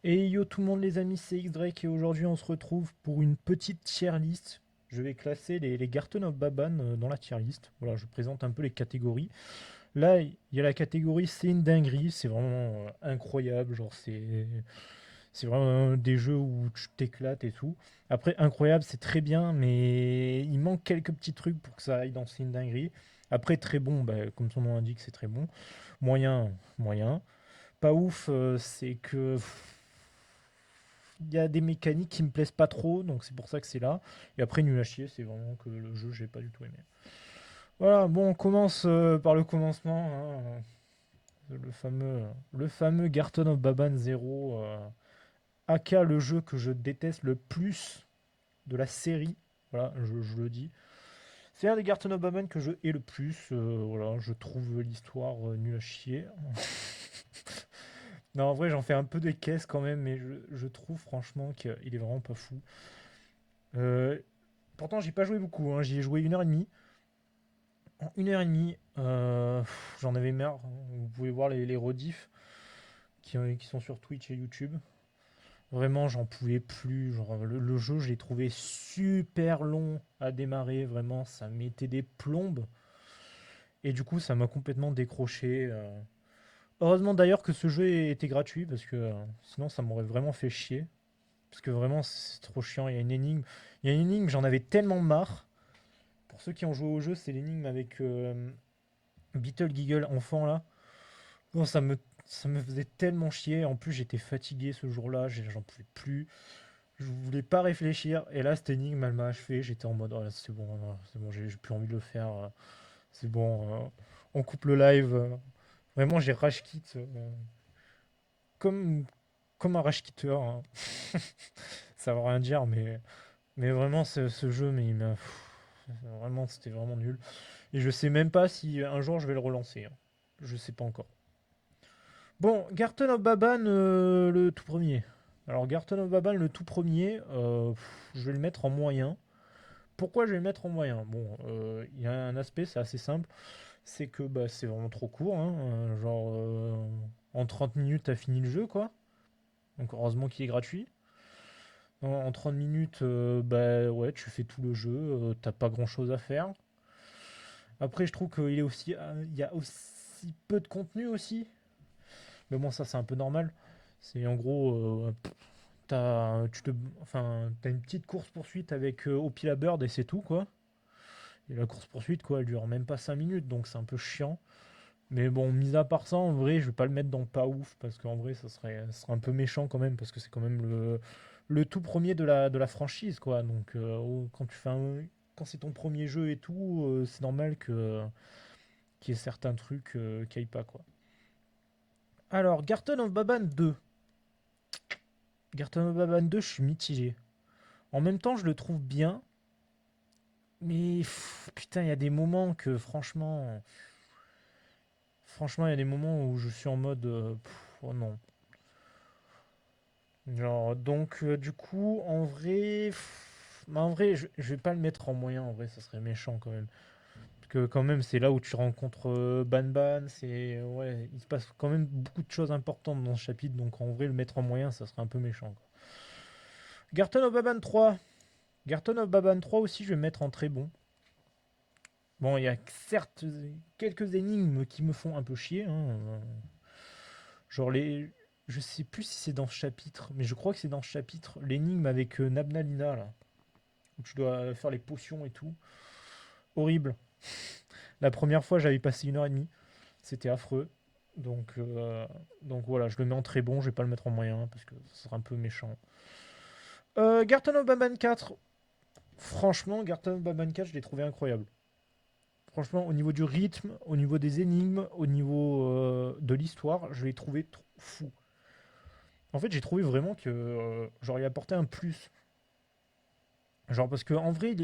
Et yo tout le monde les amis, c'est X-Drake et aujourd'hui on se retrouve pour une petite tier list. Je vais classer les Garten of Baban dans la tier list. Voilà, je présente un peu les catégories. Là, il y a la catégorie c'est une dinguerie, c'est vraiment incroyable, genre c'est vraiment des jeux où tu t'éclates et tout. Après incroyable, c'est très bien mais il manque quelques petits trucs pour que ça aille dans c'est une dinguerie. Après très bon, bah, comme son nom l'indique, c'est très bon. Moyen, moyen. Pas ouf, c'est que il y a des mécaniques qui me plaisent pas trop, donc c'est pour ça que c'est là. Et après, nul à chier, c'est vraiment que le jeu, j'ai pas du tout aimé. Voilà, bon, on commence par le commencement, hein, le fameux Garten of Baban 0, aka le jeu que je déteste le plus de la série. Voilà, je le dis. C'est un des Garten of Baban que je hais le plus. Voilà, je trouve l'histoire nulle à chier. Non, en vrai, j'en fais un peu des caisses quand même, mais je trouve franchement qu'il est vraiment pas fou. Euh, Pourtant, j'ai pas joué beaucoup, hein. J'y ai joué 1 heure et demie. En 1 heure et demie, j'en avais marre. Vous pouvez voir les rediffs qui sont sur Twitch et YouTube. Vraiment, j'en pouvais plus. Genre, le jeu, je l'ai trouvé super long à démarrer. Vraiment, ça mettait des plombes. Et du coup, ça m'a complètement décroché. Heureusement d'ailleurs que ce jeu était gratuit parce que sinon, ça m'aurait vraiment fait chier. Parce que vraiment, c'est trop chiant. Il y a une énigme. Il y a une énigme, j'en avais tellement marre. Pour ceux qui ont joué au jeu, c'est l'énigme avec Beetle Giggle enfant là. Bon, ça me faisait tellement chier. En plus, j'étais fatigué ce jour-là. J'en pouvais plus. Je voulais pas réfléchir. Et là, cette énigme, elle m'a achevé. J'étais en mode, oh, là, c'est bon, j'ai plus envie de le faire. C'est bon, on coupe le live. Vraiment, j'ai rage quit comme, comme un rage quitter, hein. Ça veut rien dire, mais vraiment, ce jeu, mais il m'a. Vraiment, c'était vraiment nul. Et je sais même pas si un jour je vais le relancer, hein. Je sais pas encore. Bon, Garten of Baban, le tout premier. Alors, Garten of Baban, le tout premier, je vais le mettre en moyen. Pourquoi je vais le mettre en moyen? Bon, il y a un aspect, c'est assez simple. C'est que bah, c'est vraiment trop court, hein. Genre, en 30 minutes, t'as fini le jeu, quoi. Donc, heureusement qu'il est gratuit. En 30 minutes, bah ouais, tu fais tout le jeu, t'as pas grand chose à faire. Après, je trouve qu'il est aussi, il y a aussi peu de contenu aussi. Mais bon, ça, c'est un peu normal. C'est en gros, t'as une petite course-poursuite avec Opila Bird et c'est tout, quoi. Et la course-poursuite, quoi, elle dure même pas 5 minutes, donc c'est un peu chiant. Mais bon, mis à part ça, en vrai, je vais pas le mettre dans pas ouf, parce qu'en vrai, ça serait un peu méchant quand même, parce que c'est quand même le tout premier de la franchise, quoi. Donc, quand quand c'est ton premier jeu et tout, c'est normal qu'il y ait certains trucs qui aillent pas, quoi. Alors, Garten of Baban 2. Garten of Baban 2, je suis mitigé. En même temps, je le trouve bien, mais putain, il y a des moments que franchement, il y a des moments où je suis en mode, oh non. Genre, donc, du coup, en vrai, je vais pas le mettre en moyen. En vrai, ça serait méchant quand même. Parce que quand même, c'est là où tu rencontres Ban Ban. Ouais, il se passe quand même beaucoup de choses importantes dans ce chapitre. Donc, en vrai, le mettre en moyen, ça serait un peu méchant, quoi. Garten of Baban 3. Garten of Baban 3 aussi, je vais mettre en très bon. Bon, il y a certes quelques énigmes qui me font un peu chier, hein. Genre Je sais plus si c'est dans ce chapitre, mais je crois que c'est dans ce chapitre. L'énigme avec Nabnalina, là. Où tu dois faire les potions et tout. Horrible. La première fois, j'avais passé 1 heure et demie. C'était affreux. Donc, euh, donc voilà, je le mets en très bon. Je vais pas le mettre en moyen parce que ce serait un peu méchant. Garten of Baban 4. Franchement, Garten of Baban 4, je l'ai trouvé incroyable. Franchement, au niveau du rythme, au niveau des énigmes, au niveau de l'histoire, je l'ai trouvé fou. En fait, j'ai trouvé vraiment que genre il apportait un plus. Genre parce que en vrai,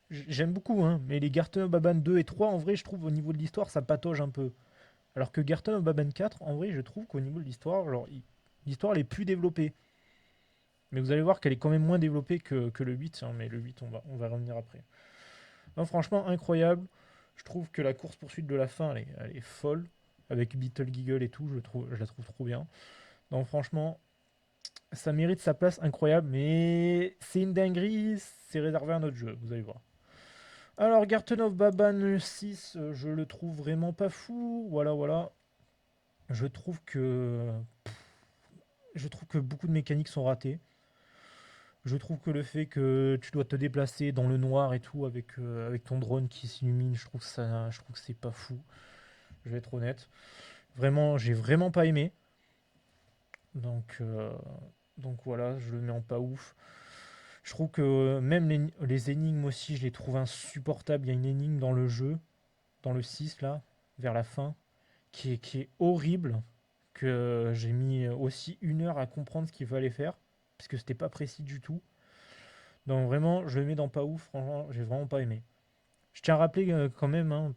j'aime beaucoup, hein, mais les Garten of Baban 2 et 3, en vrai, je trouve au niveau de l'histoire, ça patauge un peu. Alors que Garten of Baban 4, en vrai, je trouve qu'au niveau de l'histoire, l'histoire elle est plus développée. Mais vous allez voir qu'elle est quand même moins développée que le 8, hein, mais le 8, on va revenir après. Non, franchement, incroyable. Je trouve que la course-poursuite de la fin, elle est folle. Avec Beetle Giggle et tout, je la trouve trop bien. Non, franchement, Ça mérite sa place incroyable, mais c'est une dinguerie, c'est réservé à notre jeu, vous allez voir. Alors, Garten of Baban 6, je le trouve vraiment pas fou. Voilà, voilà. Je trouve que. Je trouve que beaucoup de mécaniques sont ratées. Je trouve que le fait que tu dois te déplacer dans le noir et tout avec ton drone qui s'illumine, je trouve que c'est pas fou. Je vais être honnête. Vraiment, j'ai vraiment pas aimé. Donc, euh, donc voilà, je le mets en pas ouf. Je trouve que même les énigmes aussi, je les trouve insupportables. Il y a une énigme dans le jeu, dans le 6 là, vers la fin, qui est horrible, que j'ai mis aussi 1 heure à comprendre ce qu'il fallait faire, parce que c'était pas précis du tout. Donc vraiment, je le mets dans pas ouf, franchement, j'ai vraiment pas aimé. Je tiens à rappeler quand même hein,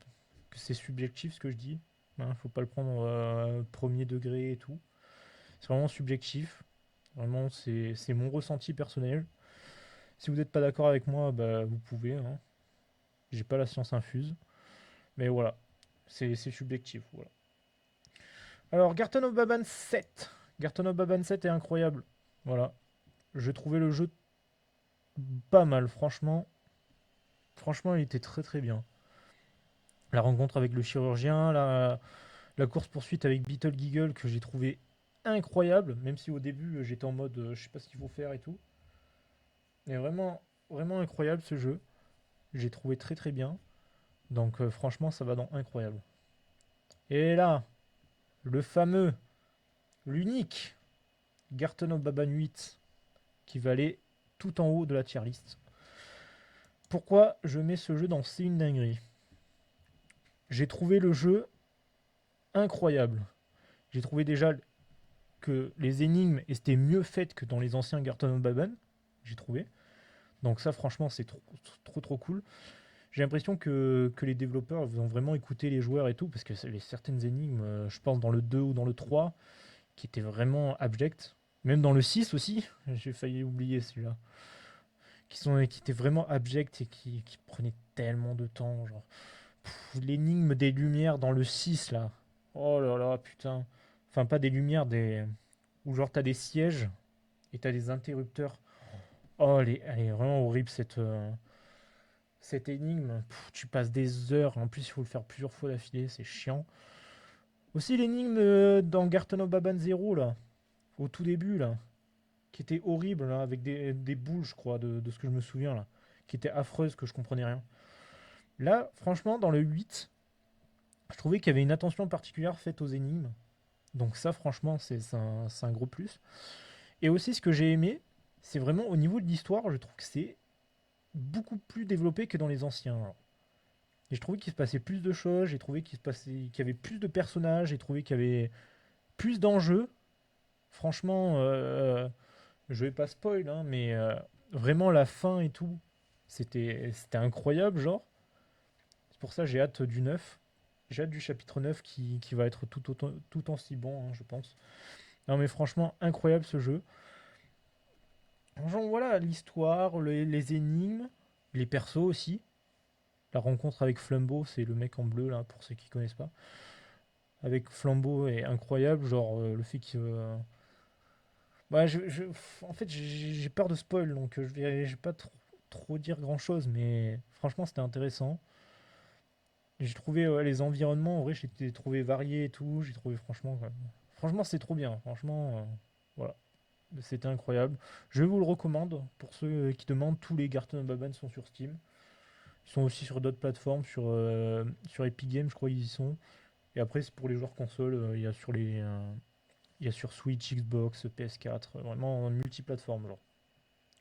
que c'est subjectif ce que je dis. Hein, faut pas le prendre premier degré et tout. C'est vraiment subjectif. Vraiment, c'est mon ressenti personnel. Si vous n'êtes pas d'accord avec moi, bah, vous pouvez. Hein. J'ai pas la science infuse. Mais voilà, c'est subjectif. Voilà. Alors, Garten of Baban 7. Garten of Baban 7 est incroyable. Voilà. J'ai trouvé le jeu pas mal, franchement. Franchement, il était très très bien. La rencontre avec le chirurgien, la course-poursuite avec Beetle Giggle que j'ai trouvé incroyable, même si au début j'étais en mode je sais pas ce qu'il faut faire et tout. Mais vraiment, vraiment incroyable ce jeu. J'ai trouvé très très bien. Donc franchement, ça va dans incroyable. Et là, le fameux, l'unique Garten of Baban 8 qui va aller tout en haut de la tier list. Pourquoi je mets ce jeu dans C'est une dinguerie? J'ai trouvé le jeu incroyable. J'ai trouvé déjà que les énigmes étaient mieux faites que dans les anciens Garten of Baban. J'ai trouvé. Donc ça, franchement, c'est trop, trop, trop cool. J'ai l'impression que les développeurs ont vraiment écouté les joueurs et tout, parce que les certaines énigmes, je pense dans le 2 ou dans le 3, qui étaient vraiment abjectes. Même dans le 6 aussi, j'ai failli oublier celui-là. Qui étaient vraiment abjects et qui prenaient tellement de temps. Genre, l'énigme des lumières dans le 6 là. Oh là là, putain. Enfin, pas des lumières, des. Où genre t'as des sièges et t'as des interrupteurs. Oh, elle est vraiment horrible cette énigme. Tu passes des heures. En plus, il faut le faire plusieurs fois d'affilée, c'est chiant. Aussi l'énigme dans Garten of Baban Zero là, au tout début là, qui était horrible là, avec des boules, je crois, de ce que je me souviens là, qui était affreuse, que je comprenais rien. Là, franchement, dans le 8, je trouvais qu'il y avait une attention particulière faite aux énigmes. Donc ça, franchement, c'est un gros plus. Et aussi, ce que j'ai aimé, c'est vraiment au niveau de l'histoire, je trouve que c'est beaucoup plus développé que dans les anciens. Alors. Et je trouvais qu'il se passait plus de choses, j'ai trouvé qu'il y avait plus de personnages, j'ai trouvé qu'il y avait plus d'enjeux. Franchement, je vais pas spoil, hein, mais vraiment la fin et tout, c'était incroyable, genre. C'est pour ça que j'ai hâte du 9. J'ai hâte du chapitre 9 qui va être tout aussi bon, hein, je pense. Non mais franchement, incroyable ce jeu. Genre voilà, l'histoire, les énigmes, les persos aussi. La rencontre avec Flumbo, c'est le mec en bleu là, pour ceux qui connaissent pas. Avec Flambeau est incroyable, genre le fait que... Bah, en fait, j'ai peur de spoil, donc je vais pas trop dire grand-chose, mais franchement, c'était intéressant. J'ai trouvé les environnements, en vrai, j'ai trouvé variés et tout. J'ai trouvé, franchement, franchement, c'est trop bien. Franchement, voilà, c'était incroyable. Je vous le recommande pour ceux qui demandent. Tous les Garten of Baban sont sur Steam. Ils sont aussi sur d'autres plateformes, sur Epic Games, je crois qu'ils y sont. Et après, c'est pour les joueurs console, il y a sur Switch, Xbox, PS4, vraiment en multiplateforme, genre.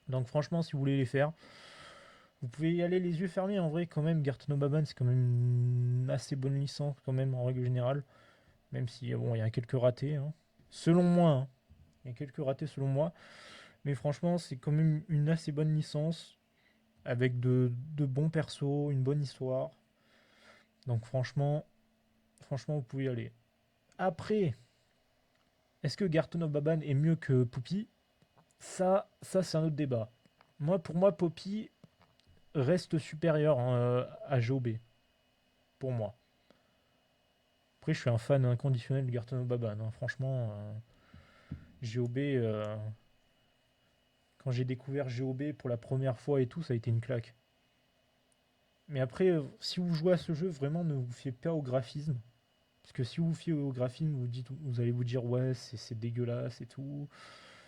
Donc franchement, si vous voulez les faire, vous pouvez y aller les yeux fermés. En vrai, quand même, Garten of Baban, c'est quand même une assez bonne licence, quand même, en règle générale. Même si, bon, il y a quelques ratés, hein. Selon moi, hein. Il y a quelques ratés selon moi. Mais franchement, c'est quand même une assez bonne licence, avec de bons persos, une bonne histoire. Donc franchement, vous pouvez y aller. Après, est-ce que Garten of Baban est mieux que Poppy? Ça c'est un autre débat. Pour moi, Poppy reste supérieur hein, à GOB, pour moi. Après, je suis un fan inconditionnel de Garten of Baban. Hein. Franchement, GOB, Quand j'ai découvert GOB pour la première fois et tout, ça a été une claque. Mais après, si vous jouez à ce jeu, vraiment ne vous fiez pas au graphisme. Parce que si vous vous fiez au graphisme, vous allez vous dire ouais, c'est dégueulasse et tout,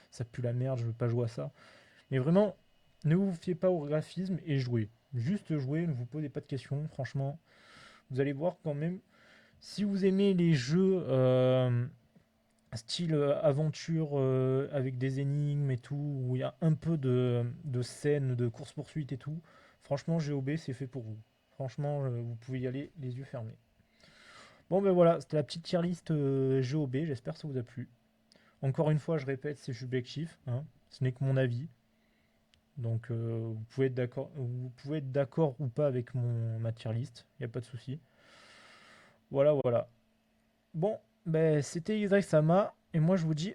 ça pue la merde, je veux pas jouer à ça. Mais vraiment, ne vous fiez pas au graphisme et jouez. Juste jouez, ne vous posez pas de questions, franchement. Vous allez voir quand même, si vous aimez les jeux style aventure avec des énigmes et tout, où il y a un peu de scènes, de course-poursuite et tout, franchement, GOB, c'est fait pour vous. Franchement, vous pouvez y aller les yeux fermés. Bon, ben voilà, c'était la petite tier list GOB, j'espère que ça vous a plu. Encore une fois, je répète, c'est subjectif, hein, ce n'est que mon avis. Donc, vous pouvez être d'accord ou pas avec ma tier list, il n'y a pas de souci. Voilà, voilà. Bon, ben c'était Isaac Sama, et moi je vous dis